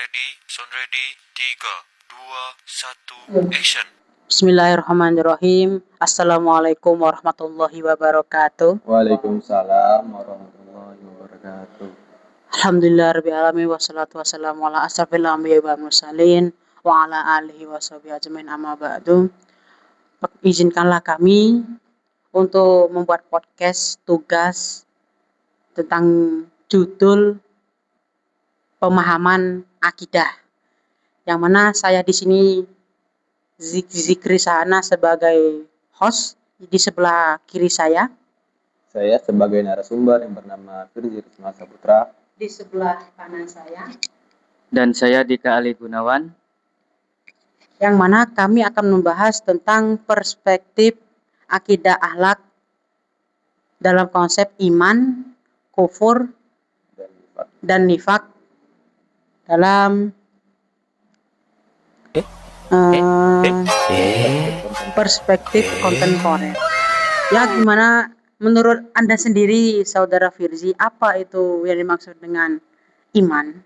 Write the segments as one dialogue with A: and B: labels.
A: sound ready, 3, 2, 1, action.
B: Bismillahirrahmanirrahim. Assalamualaikum warahmatullahi wabarakatuh.
C: Waalaikumsalam warahmatullahi wabarakatuh.
B: Alhamdulillahirabbil alamin wassalatu wassalamu ala asrofil anbiya'i wal mursalin wa ala alihi washabihi ajmain amma ba'du. Izinkanlah kami untuk membuat podcast tugas tentang judul pemahaman akidah. Yang mana saya di sini Zikri Sahana sebagai host, di sebelah kiri saya.
C: Saya sebagai narasumber yang bernama Firzi Risma Saputra.
B: Di sebelah kanan saya.
D: Dan saya Dika Ali Gunawan.
B: Yang mana kami akan membahas tentang perspektif akidah akhlak dalam konsep iman, kufur, dan nifak dalam perspektif kontemporer. Ya, gimana menurut Anda sendiri, Saudara Firzi, apa itu yang dimaksud dengan iman?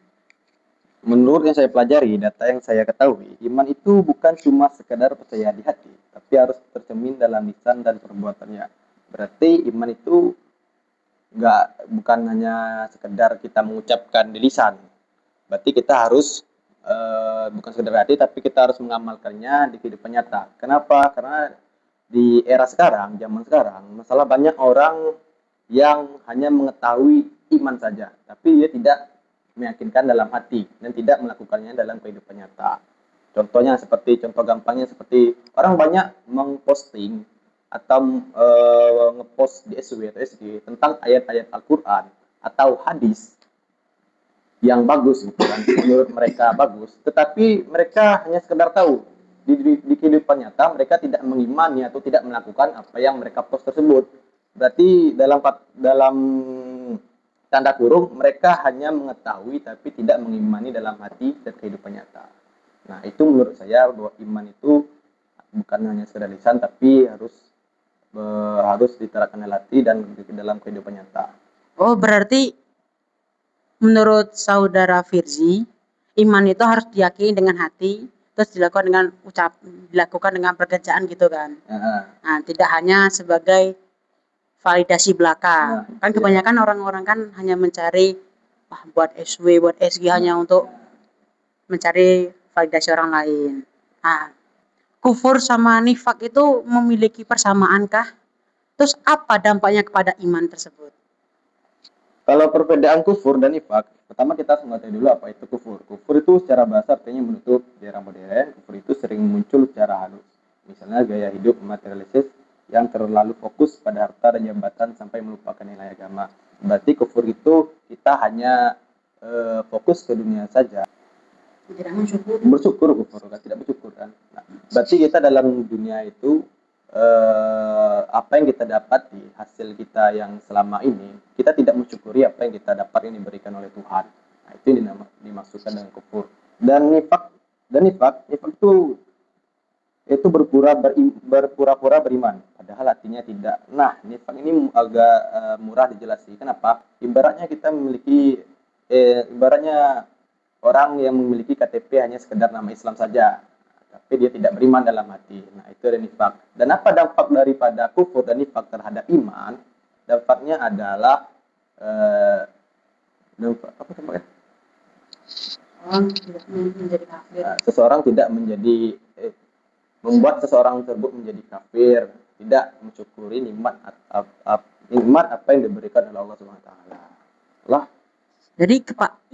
C: Menurut yang saya pelajari, data yang saya ketahui, iman itu bukan cuma sekedar percaya di hati, tapi harus tercermin dalam lisan dan perbuatannya. Berarti iman itu bukan hanya sekedar kita mengucapkan di lisan. Berarti kita harus bukan sekedar hati, tapi kita harus mengamalkannya di kehidupan nyata. Kenapa? Karena di era sekarang, zaman sekarang, masalah banyak orang yang hanya mengetahui iman saja, tapi dia tidak meyakinkan dalam hati dan tidak melakukannya dalam kehidupan nyata. Contoh gampangnya seperti orang banyak mengposting atau ngepost di SW atau SG tentang ayat-ayat Al-Quran atau hadis yang bagus gitu kan, menurut mereka bagus, tetapi mereka hanya sekedar tahu. Di kehidupan nyata mereka tidak mengimani atau tidak melakukan apa yang mereka post tersebut. Berarti dalam tanda kurung mereka hanya mengetahui tapi tidak mengimani dalam hati dan kehidupan nyata. Nah, itu menurut saya bahwa iman itu bukan hanya sekedar lisan tapi harus diterapkan dalam hati dan dalam kehidupan nyata.
B: Oh, berarti menurut Saudara Firzi, iman itu harus diyakini dengan hati, terus dilakukan dengan pekerjaan gitu kan. Nah, tidak hanya sebagai validasi belaka. Kan kebanyakan orang-orang kan hanya mencari buat SW, buat SG hanya untuk mencari validasi orang lain. Nah, kufur sama nifak itu memiliki persamankah? Terus apa dampaknya kepada iman tersebut?
C: Kalau perbedaan kufur dan nifak, pertama kita harus mengetahui dulu apa itu kufur. Kufur itu secara bahasa artinya menutup. Di era modern, kufur itu sering muncul secara halus. Misalnya gaya hidup materialistis yang terlalu fokus pada harta dan jabatan sampai melupakan nilai agama. Berarti kufur itu kita hanya fokus ke dunia saja.
B: Tidak mensyukur.
C: Bersyukur kufur, tidak bersyukur kan. Nah, berarti kita dalam dunia itu apa yang kita dapati, hasil kita yang selama ini, kita tidak mensyukuri apa yang kita dapat yang diberikan oleh Tuhan. Nah, itu dimaksudkan dengan kufur. Dan nifak itu berpura-pura beriman, padahal hatinya tidak. Nah, nifak ini agak murah dijelaskan. Kenapa? Ibaratnya orang yang memiliki KTP hanya sekedar nama Islam saja, tapi dia tidak beriman dalam hati. Nah, itu ada nifak. Dan apa dampak daripada kufur dan nifak terhadap iman? Dampaknya adalah seseorang tidak membuat seseorang tersebut menjadi kafir, tidak mensyukuri nikmat apa yang diberikan oleh Allah Subhanahu wa taala.
B: Jadi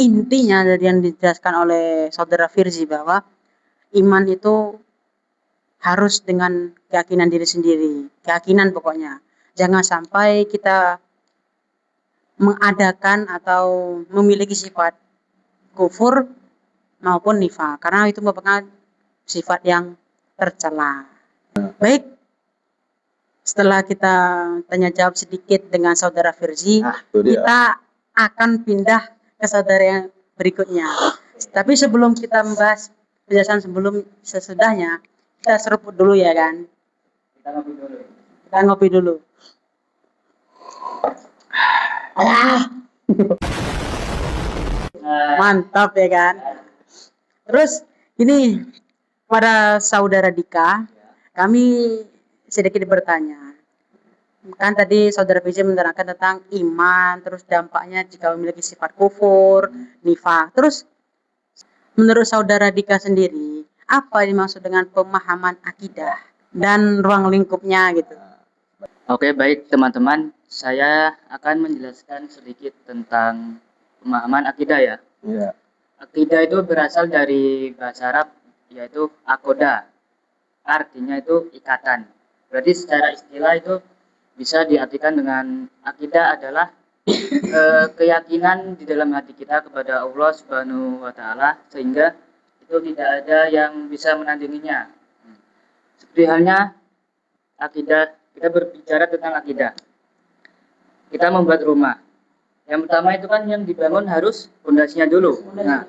B: intinya dari yang dijelaskan oleh Saudara Firzi bahwa iman itu harus dengan keyakinan diri sendiri, keyakinan pokoknya. Jangan sampai kita mengadakan atau memiliki sifat kufur maupun nifak, karena itu merupakan sifat yang tercela. Baik, setelah kita tanya jawab sedikit dengan Saudara Firzi, kita akan pindah ke saudara yang berikutnya. Tapi sebelum kita membahas penjelasan sesudahnya, kita seruput dulu ya kan? Kita ngopi dulu. Mantap ya kan? Terus ini pada saudara Dika, kami sedikit bertanya. Kan tadi saudara PJ menerangkan tentang iman, terus dampaknya jika memiliki sifat kufur, nifak. Terus menurut saudara Dika sendiri, apa yang dimaksud dengan pemahaman akidah dan ruang lingkupnya gitu?
D: Oke, baik teman-teman. Saya akan menjelaskan sedikit tentang pemahaman akidah ya.
C: Iya.
D: Akidah itu berasal dari bahasa Arab yaitu akoda. Artinya itu ikatan. Berarti secara istilah itu bisa diartikan dengan akidah adalah keyakinan di dalam hati kita kepada Allah Subhanahu wa taala sehingga itu tidak ada yang bisa menandinginya. Seperti halnya akidah, kita berbicara tentang akidah. Kita membuat rumah. Yang pertama itu kan yang dibangun harus pondasinya dulu. Nah,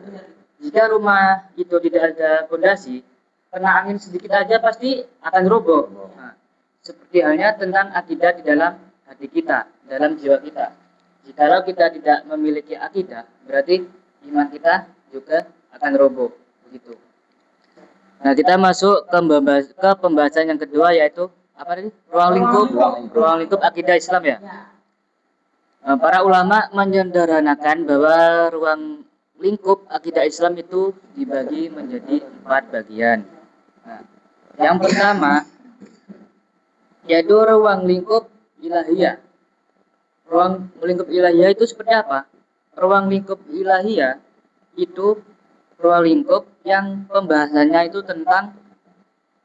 D: jika rumah itu tidak ada pondasi, kena angin sedikit aja pasti akan roboh. Nah, seperti halnya tentang akidah di dalam hati kita, dalam jiwa kita. Jikalau kita tidak memiliki akidah, berarti iman kita juga akan roboh. Begitu. Nah, kita masuk ke pembahasan yang kedua yaitu apa tadi? Ruang lingkup akidah Islam ya. Para ulama menyederhanakan bahwa ruang lingkup akidah Islam itu dibagi menjadi 4 bagian. Nah, yang pertama yaitu ruang lingkup ilahiyah. Ruang lingkup ilahiyah itu seperti apa? Ruang lingkup ilahiyah itu ruang lingkup yang pembahasannya itu tentang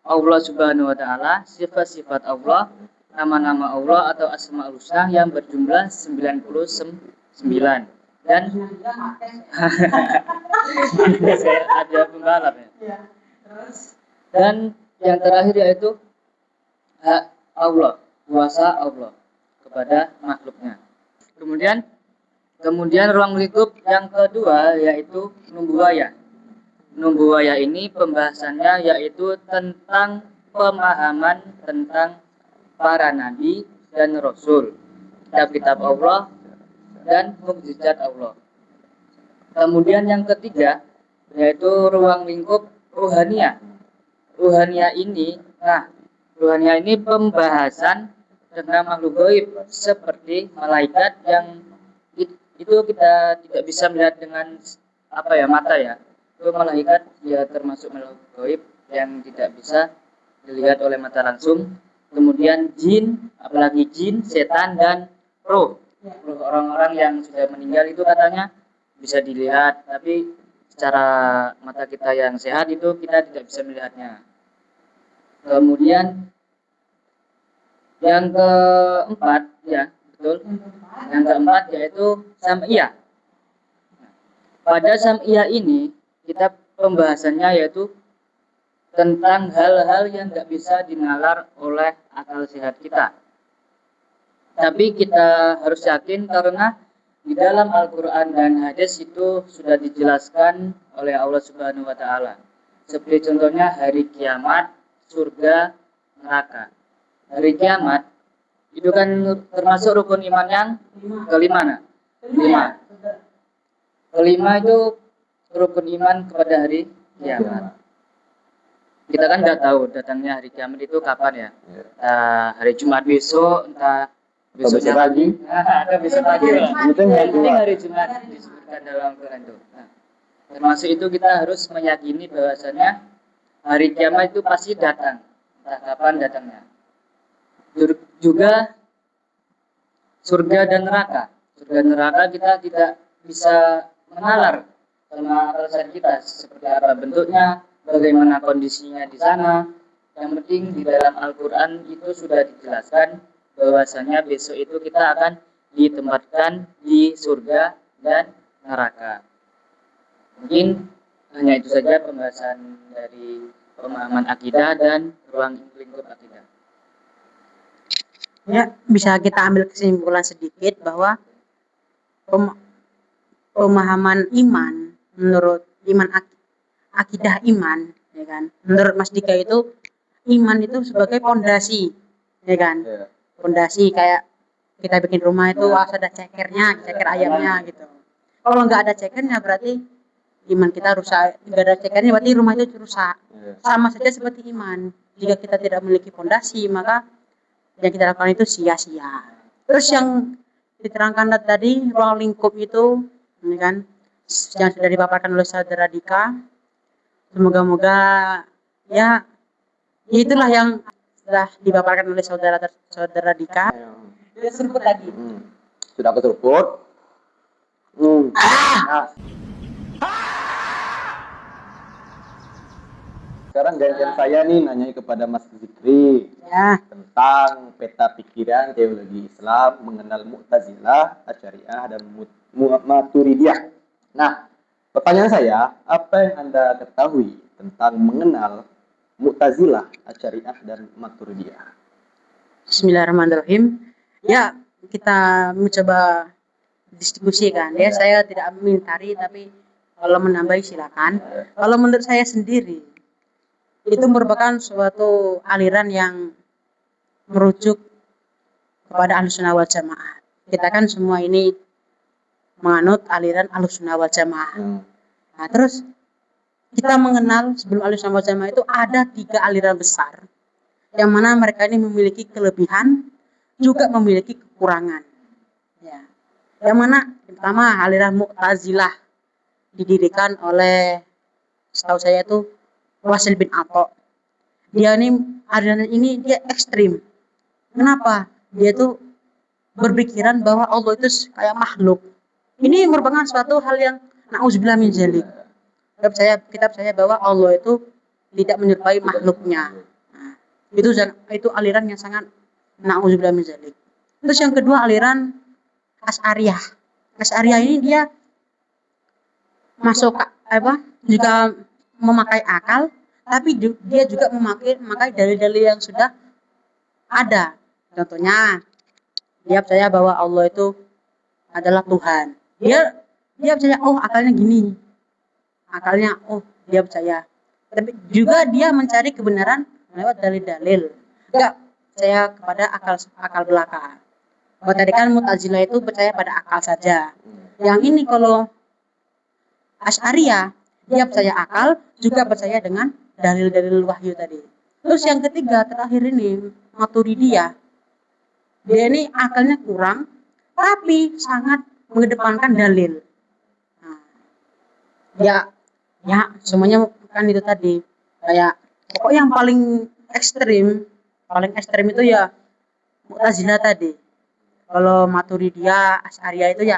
D: Allah Subhanahu wa taala, sifat-sifat Allah, nama-nama Allah atau Asmaul Husna yang berjumlah 99. Dan saya ada pembalap ya. Dan yang terakhir yaitu hak Allah, kuasa Allah kepada makhluknya. Kemudian ruang lingkup yang kedua yaitu nubuwayah. Nubuwayah ini pembahasannya yaitu tentang pemahaman tentang para nabi dan rasul, kitab-kitab Allah dan mukjizat Allah. Kemudian yang ketiga yaitu ruang lingkup ruhaniyah. Ruhaniyah ini pembahasan tentang makhluk gaib seperti malaikat yang itu kita tidak bisa melihat dengan mata ya. Itu malaikat dia termasuk makhluk gaib yang tidak bisa dilihat oleh mata langsung. Kemudian jin, apalagi jin, setan dan roh. Orang-orang yang sudah meninggal itu katanya bisa dilihat, tapi secara mata kita yang sehat itu kita tidak bisa melihatnya. Kemudian yang keempat ya, betul. Yang keempat yaitu sam'iyah. Pada sam'iyah ini kita pembahasannya yaitu tentang hal-hal yang nggak bisa dinalar oleh akal sehat kita. Tapi kita harus yakin karena di dalam Al-Quran dan hadis itu sudah dijelaskan oleh Allah Subhanahu wa taala. Seperti contohnya hari kiamat, surga, neraka. Hari kiamat itu kan termasuk rukun iman yang kelima. Kelima itu rukun iman kepada hari kiamat. Kita kan nggak tahu datangnya hari kiamat itu kapan ya. Hari Jumat besok, entah besoknya lagi, atau besok lagi lah. Ini hari Jumat disebutkan dalam Al-Quran itu. Nah, termasuk itu kita harus meyakini bahwasanya hari kiamat itu pasti datang, entah kapan datangnya. Juga surga dan neraka. Surga dan neraka kita tidak bisa menalar sama akal sehat kita seperti apa bentuknya, bagaimana kondisinya di sana. Yang penting di dalam Al-Quran itu sudah dijelaskan bahwasanya besok itu kita akan ditempatkan di surga dan neraka. Mungkin hanya itu saja pembahasan dari pemahaman akidah dan ruang lingkup akidah.
B: Ya, bisa kita ambil kesimpulan sedikit bahwa pemahaman iman menurut akidah iman, ya kan? Menurut Mas Dika itu iman itu sebagai pondasi, ya kan? Pondasi kayak kita bikin rumah itu harus ada ceker ayamnya gitu. Kalau nggak ada cekernya berarti iman kita rusak. Nggak ada cekannya berarti rumah itu rusak.
C: Iya.
B: Sama saja seperti iman. Jika kita tidak memiliki fondasi, maka yang kita lakukan itu sia-sia. Terus yang diterangkan tadi ruang lingkup itu, ini kan, yang sudah dipaparkan oleh saudara Dika. Semoga-moga ya itulah yang sudah dipaparkan oleh saudara Dika. Dia seruput lagi.
C: Sudah aku seruput. Nah. Sekarang gantian saya nih nanya kepada Mas Zikri
B: Ya,
C: tentang peta pikiran teologi Islam mengenal Mu'tazilah, Asy'ariyah dan Maturidiyah. Nah, pertanyaan saya, apa yang Anda ketahui tentang mengenal Mu'tazilah, Asy'ariyah dan Maturidiyah?
B: Bismillahirrahmanirrahim. Ya, kita mencoba diskusikan ya. Saya tidak mengingkari, tapi kalau menambahi silakan. Kalau menurut saya sendiri, itu merupakan suatu aliran yang merujuk kepada Ahlussunnah wal Jamaah. Kita kan semua ini menganut aliran Ahlussunnah wal Jamaah. Nah, terus kita mengenal sebelum Ahlussunnah wal Jamaah itu ada 3 aliran besar, yang mana mereka ini memiliki kelebihan, juga memiliki kekurangan. Ya. Yang mana pertama aliran Mu'tazilah didirikan oleh, setahu saya itu Wasil bin Atha. Dia ini aliran ini dia ekstrim. Kenapa? Dia tuh berpikiran bahwa Allah itu kayak makhluk. Ini merupakan suatu hal yang na'udzubillah min dzalik. Kitab saya bahwa Allah itu tidak menyerupai makhluknya. Nah, itu aliran yang sangat na'udzubillah min dzalik. Terus yang kedua aliran Asy'ariyah. Asy'ariyah ini dia masuk juga memakai akal, tapi dia juga memakai dalil-dalil yang sudah ada. Contohnya, dia percaya bahwa Allah itu adalah Tuhan. Dia percaya, oh akalnya gini. Dia percaya. Tapi juga dia mencari kebenaran lewat dalil-dalil. Enggak percaya kepada akal belaka. Kalau tadi kan Mu'tazilah itu percaya pada akal saja. Yang ini kalau Asy'ariyah, dia percaya akal, juga percaya dengan dalil-dalil wahyu tadi. Terus yang ketiga, terakhir ini, Maturidiyah. Dia ini akalnya kurang, tapi sangat mengedepankan dalil. Nah, ya semuanya kan itu tadi. Kayak pokok yang paling ekstrim itu ya Mu'tazilah tadi. Kalau Maturidiyah, Asy'ariyah itu ya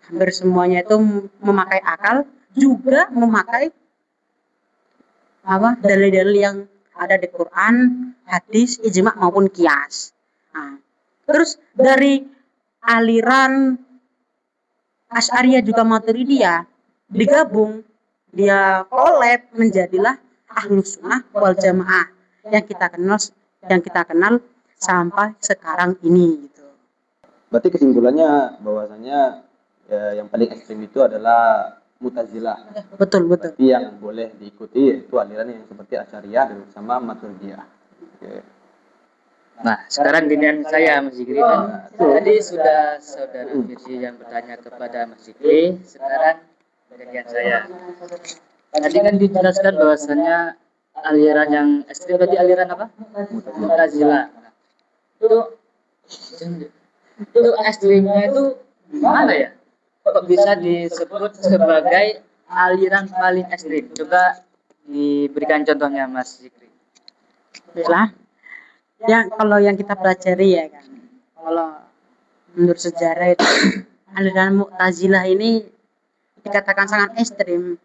B: hampir semuanya itu memakai akal, juga memakai dalil-dalil yang ada di Quran, hadis, ijma maupun qiyas. Nah, terus dari aliran Asy'ariyah juga Maturidiyah digabung, dia kolab menjadilah Ahlussunnah wal Jamaah yang kita kenal sampai sekarang ini gitu.
C: Berarti kesimpulannya bahwasanya ya, yang paling ekstrim itu adalah Mu'tazilah.
B: Betul.
C: Berarti yang boleh diikuti yaitu aliran yang seperti Asy'ariyah dan sama Maturidiyah. Oke.
D: Nah, sekarang giliran saya Mas Zikri. Tadi sudah saudara Firzi yang bertanya kepada Mas Zikri, sekarang giliran saya. Tadi kan dijelaskan bahwasannya aliran yang ekstrim tadi aliran apa? Mu'tazilah. Itu ekstrimnya itu gimana ya? Kok bisa disebut sebagai aliran paling ekstrim? Coba diberikan contohnya Mas Zikri.
B: Baiklah. Kalau yang kita pelajari ya kan, kalau menurut sejarah itu aliran Mu'tazilah ini dikatakan sangat ekstrim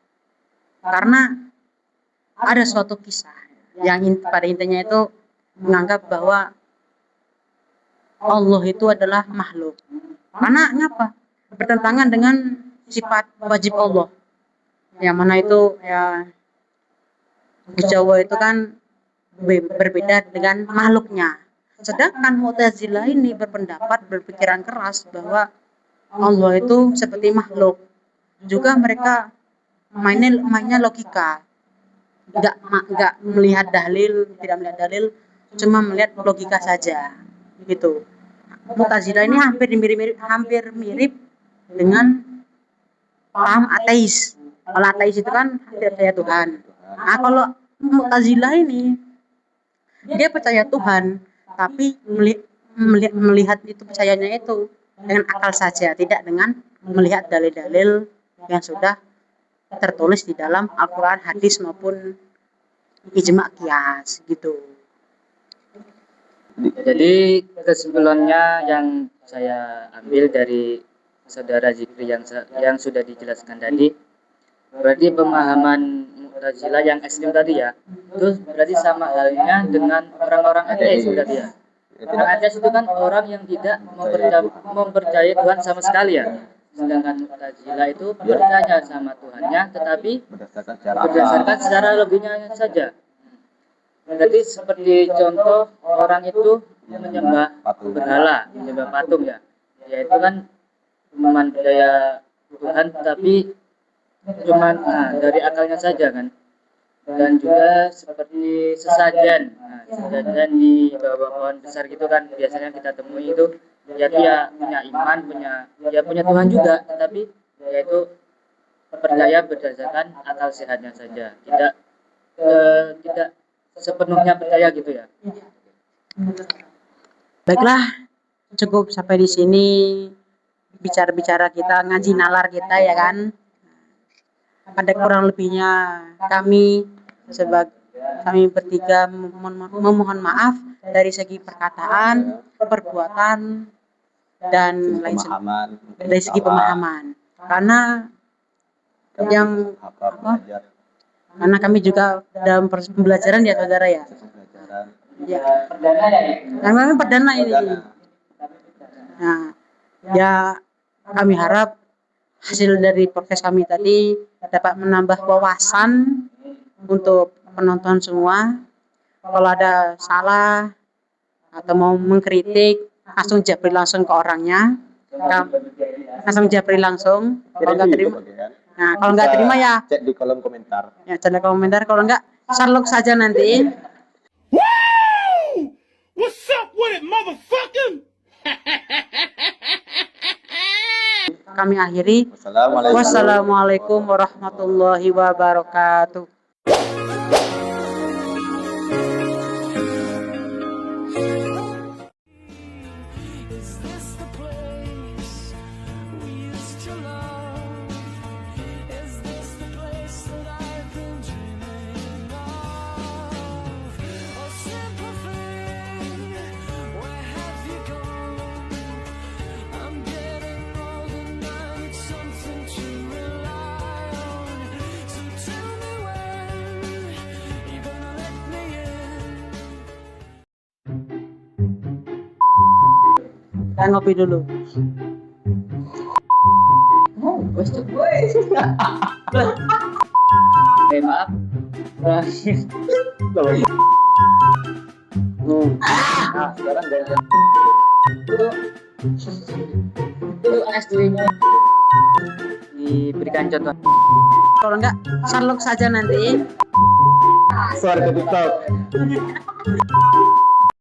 B: karena ada suatu kisah yang pada intinya itu menganggap bahwa Allah itu adalah makhluk. Karena ngapa? Bertentangan dengan sifat wajib Allah. Yang mana itu ya di Jawa itu kan berbeda dengan makhluknya. Sedangkan Mu'tazilah ini berpikiran keras bahwa Allah itu seperti makhluk. Juga mereka mainnya logika. Enggak melihat dalil, tidak melihat dalil, cuma melihat logika saja. Gitu. Mu'tazilah ini hampir mirip dengan paham ateis. Kalau ateis itu kan tidak percaya Tuhan. Nah, kalau Mu'tazilah ini dia percaya Tuhan, tapi melihat itu percayanya itu dengan akal saja, tidak dengan melihat dalil-dalil yang sudah tertulis di dalam Al-Quran, hadis maupun ijma' qiyas gitu.
D: Jadi kesimpulannya yang saya ambil dari saudara Zikri yang sudah dijelaskan tadi, berarti pemahaman Mu'tazilah yang ekstrim tadi ya, itu berarti sama halnya dengan orang-orang ateis berarti ya. Orang ateis itu kan orang yang tidak mempercayai Tuhan sama sekali ya. Sedangkan Mu'tazilah itu percaya sama Tuhannya, tetapi berdasarkan secara logikanya saja. Berarti seperti contoh orang itu menyembah berhala, menyembah patung ya. Yaitu kan cuma percaya Tuhan tapi cuma dari akalnya saja kan. Dan juga seperti sesajen. Nah, sesajen di bawah pohon besar gitu kan biasanya kita temui itu ya dia punya iman, punya Tuhan juga, tetapi yaitu percaya berdasarkan akal sehatnya saja. Tidak sepenuhnya percaya gitu ya.
B: Baiklah, cukup sampai di sini bicara-bicara kita, ngaji nalar kita ya kan. Ada kurang lebihnya kami bertiga memohon maaf dari segi perkataan, perbuatan dan lain dari segi pemahaman. Karena karena kami juga dalam proses pembelajaran ya saudara ya. Ya. Yang memang perdana ini. Nah, ya kami harap hasil dari podcast kami tadi dapat menambah wawasan untuk penonton semua. Kalau ada salah atau mau mengkritik, langsung japri langsung ke orangnya. Langsung japri langsung. Kalau nggak terima, nah kalau nggak terima ya
C: cek di kolom komentar.
B: Ya cek di komentar. Kalau nggak, Sherlock saja nanti.
E: Woo! What's up with it, motherfucker?
B: Kami akhiri. Wassalamualaikum warahmatullahi wabarakatuh. Kita ngopi dulu.
D: Maaf.
C: Nah, sekarang gantian.
D: Itu aslinya diberikan contoh.
B: Kalau enggak, Sherlock saja nanti.
C: Suara ke TikTok.